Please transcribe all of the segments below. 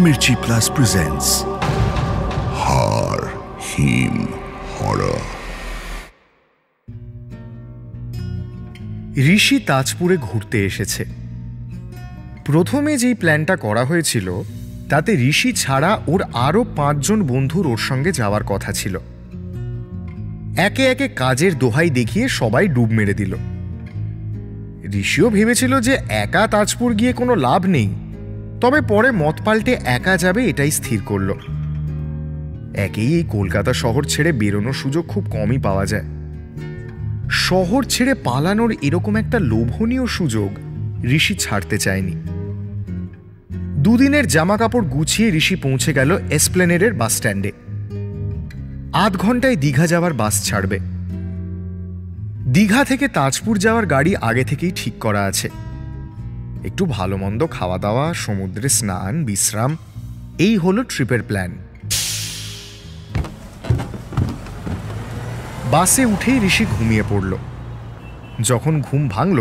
Mirchi Plus presents Har Him Horror. ঋষি তাজপুরে ঘুরতে এসেছে। প্রথমে যেই প্ল্যানটা করা হয়েছিল তাতে ঋষি ছাড়া ওর আরও 5 জন বন্ধুর ওর সঙ্গে যাওয়ার কথা ছিল। একে একে কাজের দোহাই দেখিয়ে সবাই ডুব মেরে দিল। ঋষিও ভেবেছিল যে একা তাজপুর গিয়ে কোনো লাভ নেই, তবে পরে মত পাল্টে একা যাবে এটাই স্থির করল। একেই এই কলকাতা শহর ছেড়ে বেরোনোর সুযোগ খুব কমই পাওয়া যায়। শহর ছেড়ে পালানোর এরকম একটা লোভনীয় সুযোগ ঋষি ছাড়তে চায়নি। দুদিনের জামা কাপড় গুছিয়ে ঋষি পৌঁছে গেল এসপ্লেনেডের বাস স্ট্যান্ডে। 8 ঘন্টায় দীঘা যাওয়ার বাস ছাড়বে। দীঘা থেকে তাজপুর যাওয়ার গাড়ি আগে থেকেই ঠিক করা আছে। একটু ভালো মন্দ খাওয়া দাওয়া, সমুদ্রে স্নান, বিশ্রাম, এই হলো ট্রিপের প্ল্যান। বাসে উঠেই ঋষি ঘুমিয়ে পড়ল। যখন ঘুম ভাঙল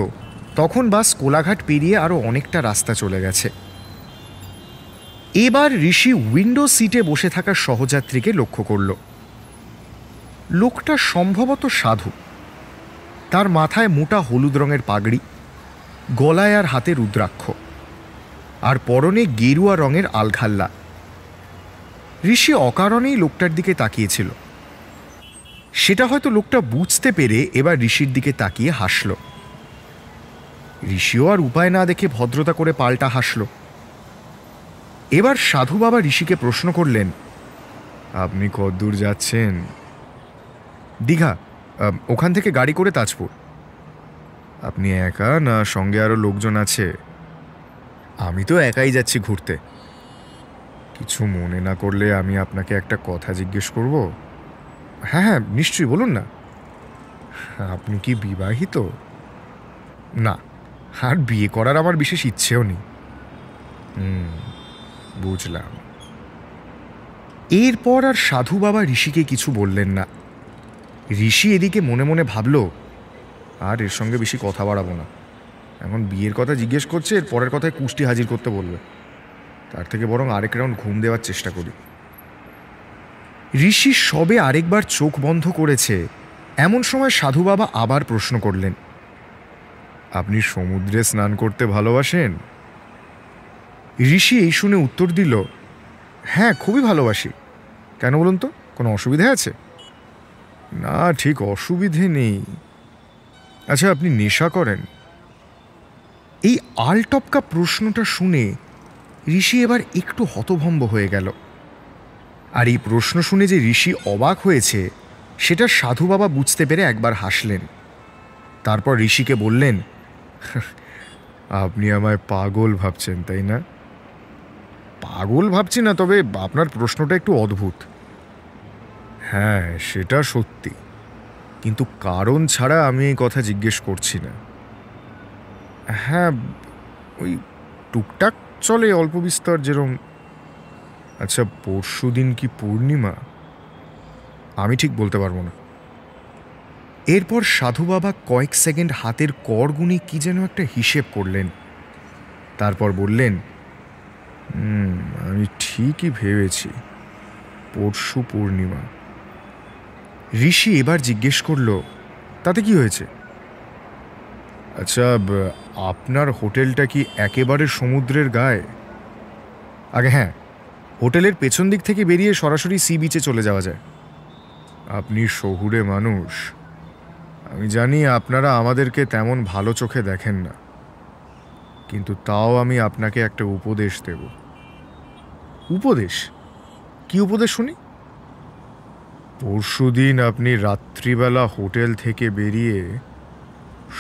তখন বাস কোলাঘাট পেরিয়ে আরো অনেকটা রাস্তা চলে গেছে। এবার ঋষি উইন্ডো সিটে বসে থাকা সহযাত্রীকে লক্ষ্য করল। লোকটা সম্ভবত সাধু। তার মাথায় মোটা হলুদ রঙের পাগড়ি, গলায় আর হাতে রুদ্রাক্ষ, আর পরনে গেরুয়া রঙের আলখাল্লা। ঋষি অকারণেই লোকটার দিকে তাকিয়েছিল। সেটা হয়তো লোকটা বুঝতে পেরে এবার ঋষির দিকে তাকিয়ে হাসল। ঋষিও আর উপায় না দেখে ভদ্রতা করে পাল্টা হাসল। এবার সাধু বাবা ঋষিকে প্রশ্ন করলেন, আপনি কতদূর যাচ্ছেন? দীঘা, ওখান থেকে গাড়ি করে তাজপুর। আপনি একা না সঙ্গে আরো লোকজন আছে? আমি তো একাই যাচ্ছি ঘুরতে। কিছু মনে না করলে আমি আপনাকে একটা কথা জিজ্ঞেস করব? হ্যাঁ হ্যাঁ, নিশ্চয়ই, বলুন না। আপনি কি বিবাহিত? না, আর বিয়ে করার আমার বিশেষ ইচ্ছেও নেই। বুঝলাম। এরপর আর সাধু বাবা ঋষিকে কিছু বললেন না। ঋষি এদিকে মনে মনে ভাবল, আর এর সঙ্গে বেশি কথা বাড়াবো না। এখন বিয়ের কথা জিজ্ঞেস করছে, এর পরের কথায় কুষ্টি হাজির করতে বলবে। তার থেকে বরং আরেক রাউন্ড ঘুম দেওয়ার চেষ্টা করি। ঋষি সবে আরেকবার চোখ বন্ধ করেছে, এমন সময় সাধু বাবা আবার প্রশ্ন করলেন, আপনি সমুদ্রে স্নান করতে ভালোবাসেন? ঋষি এই শুনে উত্তর দিল, হ্যাঁ, খুবই ভালোবাসি। কেন বলুন তো, কোনো অসুবিধা আছে? না, ঠিক অসুবিধে নেই। আচ্ছা, আপনি নেশা করেন? এই আলটপকা প্রশ্নটা শুনে ঋষি এবার একটু হতভম্ব হয়ে গেল। আর এই প্রশ্ন শুনে যে ঋষি অবাক হয়েছে সেটা সাধু বাবা বুঝতে পেরে একবার হাসলেন। তারপর ঋষিকে বললেন, আপনি আমায় পাগল ভাবছেন, তাই না? পাগল ভাবছি না, তবে আপনার প্রশ্নটা একটু অদ্ভুত। হ্যাঁ, সেটা সত্যি, কিন্তু কারণ ছাড়া আমি এই কথা জিজ্ঞেস করছি না। হ্যাঁ, ওই টুকটাক চলে, অল্প বিস্তর, যেরম। আচ্ছা, পরশু দিন কি পূর্ণিমা? আমি ঠিক বলতে পারবো না। এরপর সাধু বাবা কয়েক সেকেন্ড হাতের কর গুনে কি যেন একটা হিসেব করলেন। তারপর বললেন, আমি ঠিকই ভেবেছি, পরশু পূর্ণিমা। ঋষি এবার জিজ্ঞেস করল, তাতে কি হয়েছে? আচ্ছা, আপনার হোটেলটা কি একেবারে সমুদ্রের গায়ে? আগে হ্যাঁ, হোটেলের পেছন দিক থেকে বেরিয়ে সরাসরি সি বিচে চলে যাওয়া যায়। আপনি শহুরে মানুষ, আমি জানি আপনারা আমাদেরকে তেমন ভালো চোখে দেখেন না, কিন্তু তাও আমি আপনাকে একটা উপদেশ দেব। উপদেশ? কি উপদেশ শুনি? পরশুদিন আপনি রাত্রিবেলা হোটেল থেকে বেরিয়ে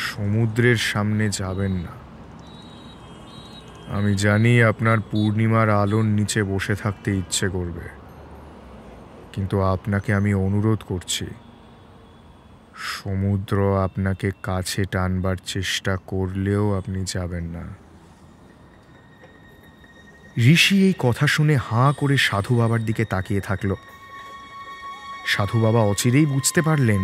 সমুদ্রের সামনে যাবেন না। আমি জানি আপনার পূর্ণিমার আলোর নিচে বসে থাকতে ইচ্ছে করবে, কিন্তু আপনাকে আমি অনুরোধ করছি, সমুদ্র আপনাকে কাছে টানবার চেষ্টা করলেও আপনি যাবেন না। ঋষি এই কথা শুনে হাঁ করে সাধু বাবার দিকে তাকিয়ে থাকল। সাধু বাবা অচিরেই বুঝতে পারলেন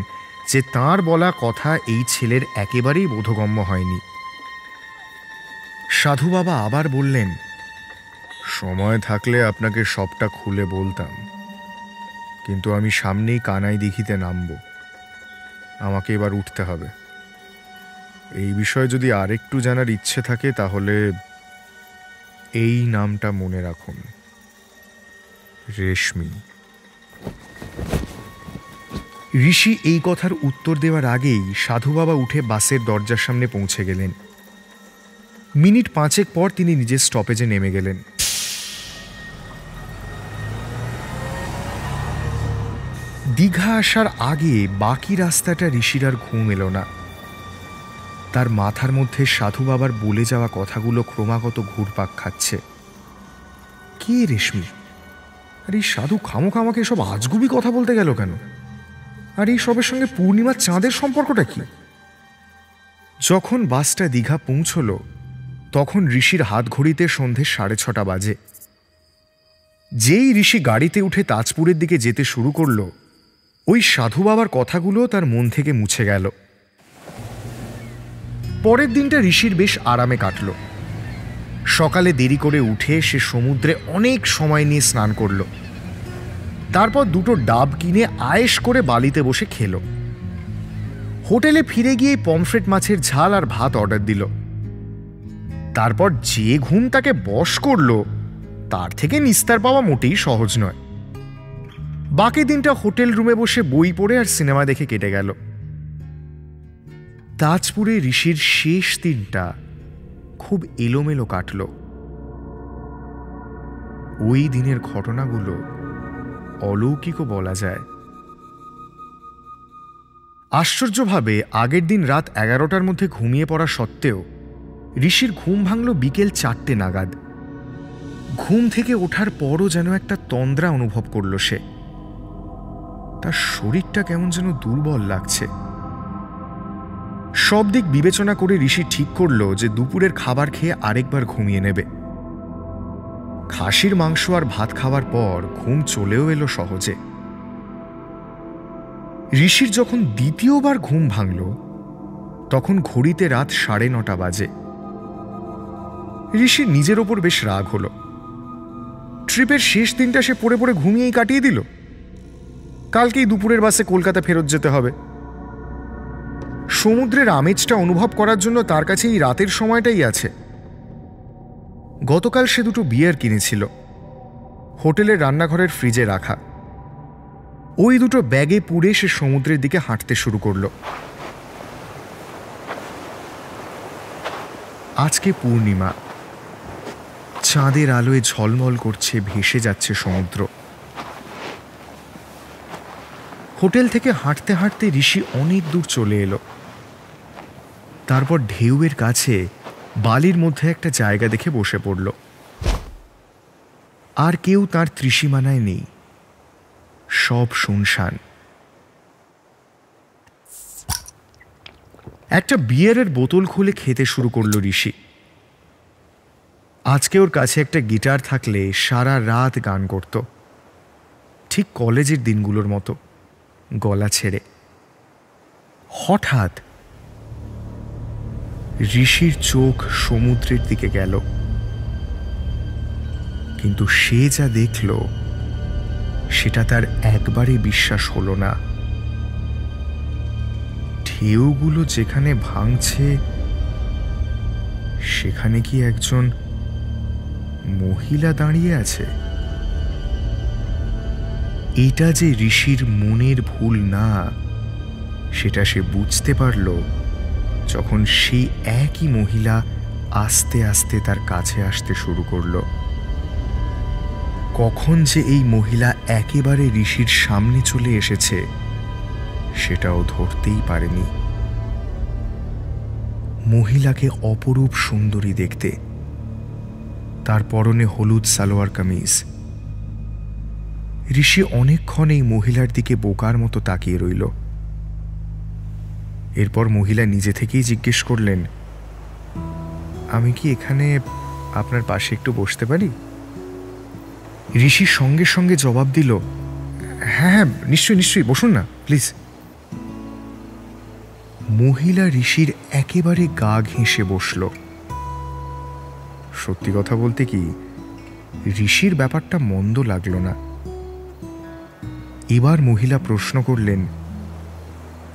যে তাঁর বলা কথা এই ছেলের একেবারেই বোধগম্য হয়নি। সাধু বাবা আবার বললেন, সময় থাকলে আপনাকে সবটা খুলে বলতাম, কিন্তু আমি সামনেই কানাই দিঘিতে নামব। আমাকে এবার উঠতে হবে। এই বিষয়ে যদি আরেকটু জানার ইচ্ছে থাকে তাহলে এই নামটা মনে রাখুন, রেশমি। ঋষি এই কথার উত্তর দেওয়ার আগেই সাধু বাবা উঠে বাসের দরজার সামনে পৌঁছে গেলেন। মিনিট 5 পর তিনি নিজের স্টপেজে নেমে গেলেন। দীঘা আসার আগে বাকি রাস্তাটা ঋষির আর ঘুম এলো না। তার মাথার মধ্যে সাধু বাবার বলে যাওয়া কথাগুলো ক্রমাগত ঘুরপাক খাচ্ছে। কে রেশমি? আর এই সাধু খামোখা আমাকে এসব আজগুবি কথা বলতে গেল কেন? আর এই সবের সঙ্গে পূর্ণিমার চাঁদের সম্পর্কটা কি? যখন বাসটা দীঘা পৌঁছল তখন ঋষির হাত ঘড়িতে সন্ধে 6:30 বাজে। যেই ঋষি গাড়িতে উঠে তাজপুরের দিকে যেতে শুরু করল, ওই সাধু বাবার কথাগুলো তার মন থেকে মুছে গেল। পরের দিনটা ঋষির বেশ আরামে কাটল। সকালে দেরি করে উঠে সে সমুদ্রে অনেক সময় নিয়ে স্নান করল। তারপর 2টো ডাব কিনে আয়েশ করে বালিতে বসে খেল। হোটেলে ফিরে গিয়ে পমফ্রেট মাছের ঝাল আর ভাত অর্ডার দিল। তারপর যে ঘুম তাকে বশ করল, তার থেকে নিস্তার পাওয়া মোটেই সহজ নয়। বাকি দিনটা হোটেল রুমে বসে বই পড়ে আর সিনেমা দেখে কেটে গেল। তাজপুরে ঋষির শেষ দিনটা খুব এলোমেলো কাটল। ওই দিনের ঘটনাগুলো অলৌকিকও বলা যায়। আশ্চর্যভাবে আগের দিন রাত 11টার মধ্যে ঘুমিয়ে পড়া সত্ত্বেও ঋষির ঘুম ভাঙল বিকেল 4টে নাগাদ। ঘুম থেকে ওঠার পরও যেন একটা তন্দ্রা অনুভব করল সে। তার শরীরটা কেমন যেন দুর্বল লাগছে। সব দিক বিবেচনা করে ঋষি ঠিক করল যে দুপুরের খাবার খেয়ে আরেকবার ঘুমিয়ে নেবে। খাসির মাংস আর ভাত খাওয়ার পর ঘুম চলেও এলো সহজে। ঋষির যখন দ্বিতীয়বার ঘুম ভাঙল তখন ঘড়িতে রাত 9:30 বাজে। ঋষির নিজের ওপর বেশ রাগ হলো। ট্রিপের শেষ দিনটা সে পড়ে পড়ে ঘুমিয়েই কাটিয়ে দিল। কালকেই দুপুরের বাসে কলকাতা ফেরত যেতে হবে। সমুদ্রের আমেজটা অনুভব করার জন্য তার কাছে এই রাতের সময়টাই আছে। গতকাল সে 2টো বিয়ার কিনেছিল, হোটেলের রান্নাঘরের ফ্রিজে রাখা। ওই 2টো ব্যাগে পুড়ে সে সমুদ্রের দিকে হাঁটতে শুরু করল। আজকে পূর্ণিমা, চাঁদের আলোয় ঝলমল করছে, ভেসে যাচ্ছে সমুদ্র। হোটেল থেকে হাঁটতে হাঁটতে ঋষি অনেক দূর চলে এলো। তারপর ঢেউয়ের কাছে বালির মধ্যে একটা জায়গা দেখে বসে পড়ল। আর কেউ তার ত্রিসীমানায় নেই, সব শুনশান। একটা বিয়ারের বোতল খুলে খেতে শুরু করল ঋষি। আজকে ওর কাছে একটা গিটার থাকলে সারা রাত গান করত, ঠিক কলেজের দিনগুলোর মতো, গলা ছেড়ে। হঠাৎ ঋষির চোখ সমুদ্রের দিকে গেল, কিন্তু সে যা দেখল সেটা তার একবারে বিশ্বাস হলো না। ঢেউগুলো যেখানে ভাঙছে সেখানে কি একজন মহিলা দাঁড়িয়ে আছে? এটা যে ঋষির মনের ভুল না, সেটা সে বুঝতে পারল যখন সেই একই মহিলা আস্তে আস্তে তার কাছে আসতে শুরু করল। কখন যে এই মহিলা একেবারে ঋষির সামনে চলে এসেছে সেটাও ধরতেই পারেনি। মহিলাকে অপরূপ সুন্দরী দেখতে, তার পরনে হলুদ সালোয়ার কামিজ। ঋষি অনেকক্ষণ এই মহিলার দিকে বোকার মতো তাকিয়ে রইল। এরপর মহিলা নিজে থেকেই জিজ্ঞেস করলেন, আমি কি এখানে আপনার পাশে একটু বসতে পারি? ঋষি সঙ্গে সঙ্গে জবাব দিল, হ্যাঁ হ্যাঁ, নিশ্চয়ই নিশ্চয়ই, বসুন না প্লিজ। মহিলা ঋষির একেবারে গা ঘেঁষে বসল। সত্যি কথা বলতে কি, ঋষির ব্যাপারটা মন্দ লাগলো না। এবার মহিলা প্রশ্ন করলেন,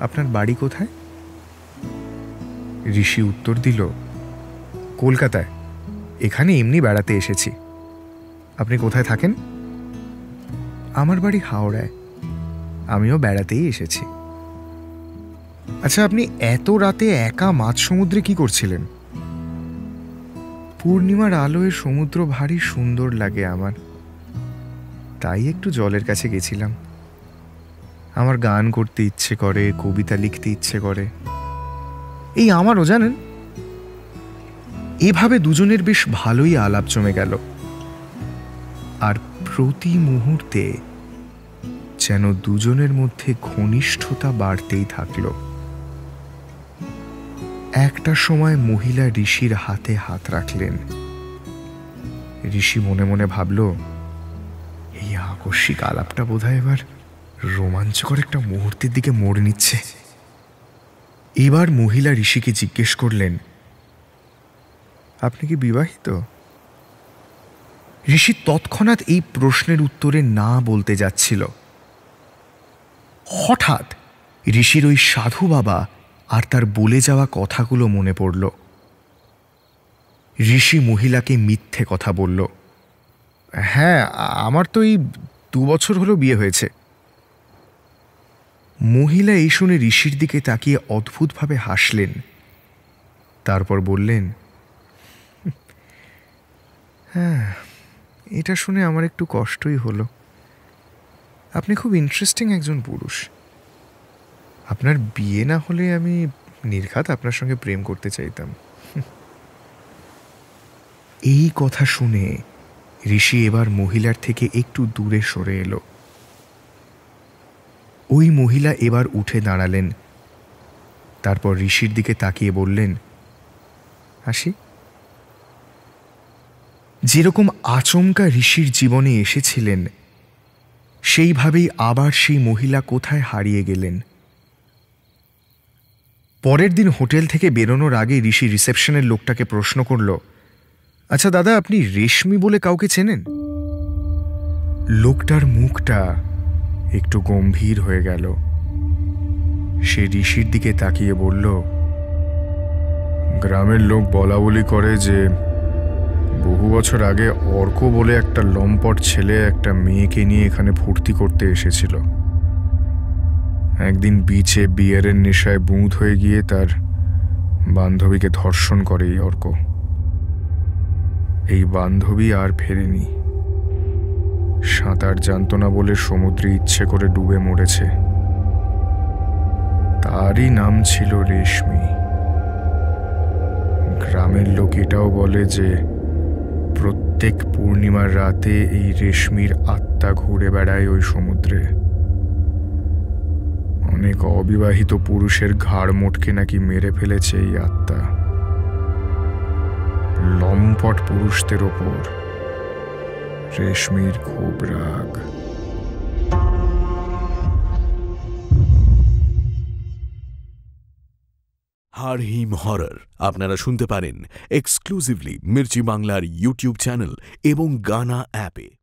আপনার বাড়ি কোথায়? ঋষি উত্তর দিল, কলকাতায়, এখানে এমনি বেড়াতে এসেছি। আপনি কোথায় থাকেন? আমার বাড়ি হাওড়ায়, আমিও বেড়াতেই এসেছি। আচ্ছা, আপনি এত রাতে একা মাঝ সমুদ্রে কি করছিলেন? পূর্ণিমার আলোয় সমুদ্র ভারী সুন্দর লাগে আমার, তাই একটু জলের কাছে গেছিলাম। আমার গান করতে ইচ্ছে করে, কবিতা লিখতে ইচ্ছে করে। এই আমারও, জানেন। এভাবে দুজনের বেশ ভালোই আলাপ জমে গেল, আর প্রতি মুহূর্তে যেন দুজনের মধ্যে ঘনিষ্ঠতা বাড়তেই থাকলো। একটা সময় মহিলা ঋষির হাতে হাত রাখলেন। ঋষি মনে মনে ভাবল, এই আকস্মিক আলাপটা বোধহয় এবার রোমাঞ্চকর একটা মুহূর্তের দিকে মোড় নিচ্ছে। এবার মহিলা ঋষিকে জিজ্ঞেস করলেন, আপনি কি বিবাহিত? ঋষি তৎক্ষণাৎ এই প্রশ্নের উত্তরে না বলতে যাচ্ছিল। হঠাৎ ঋষির ওই সাধু বাবা আর তার বলে যাওয়া কথাগুলো মনে পড়ল। ঋষি মহিলাকে মিথ্যে কথা বলল, হ্যাঁ, আমার তো এই 2 বছর হলো বিয়ে হয়েছে। মহিলা এই শুনে ঋষির দিকে তাকিয়ে অদ্ভুতভাবে হাসলেন, তারপর বললেন, হ্যাঁ, এটা শুনে আমার একটু কষ্টই হলো। আপনি খুব ইন্টারেস্টিং একজন পুরুষ। আপনার বিয়ে না হলে আমি নির্ঘাত আপনার সঙ্গে প্রেম করতে চাইতাম। এই কথা শুনে ঋষি এবার মহিলার থেকে একটু দূরে সরে এলো। ওই মহিলা এবার উঠে দাঁড়ালেন, তারপর ঋষির দিকে তাকিয়ে বললেন, আসি। যেরকম আচমকা ঋষির জীবনে এসেছিলেন, সেইভাবেই আবার সেই মহিলা কোথায় হারিয়ে গেলেন। পরের দিন হোটেল থেকে বেরোনোর আগে ঋষি রিসেপশনের লোকটাকে প্রশ্ন করল, আচ্ছা দাদা, আপনি রেশমি বলে কাউকে চেনেন? লোকটার মুখটা একটু গম্ভীর হয়ে গেল। সে ঋষির দিকে তাকিয়ে বলল, গ্রামের লোক বলা বলি করে যে বহু বছর আগে অর্ক বলে একটা লম্পট ছেলে একটা মেয়েকে নিয়ে এখানে ফুর্তি করতে এসেছিল। একদিন বিচে বিয়ারের নেশায় বুঁদ হয়ে গিয়ে তার বান্ধবীকে ধর্ষণ করে এই অর্ক। এই বান্ধবী আর ফেরেনি। সাঁতার জানত না বলে সমুদ্রে ইচ্ছে করে ডুবে মরেছে। তারই নাম ছিল রেশমি। গ্রামের লোক এটাও বলে যে প্রত্যেক পূর্ণিমার রাতে এই রেশমির আত্মা ঘুরে বেড়ায় ওই সমুদ্রে। অনেক অবিবাহিত পুরুষের ঘাড় মোটকে নাকি মেরে ফেলেছে এই আত্মা। লম্পট পুরুষদের ওপর রেশমির খুব রাগ। হাড় হিম হরর আপনারা শুনতে পারেন এক্সক্লুসিভলি মির্চি বাংলার ইউটিউব চ্যানেল এবং গানা অ্যাপে।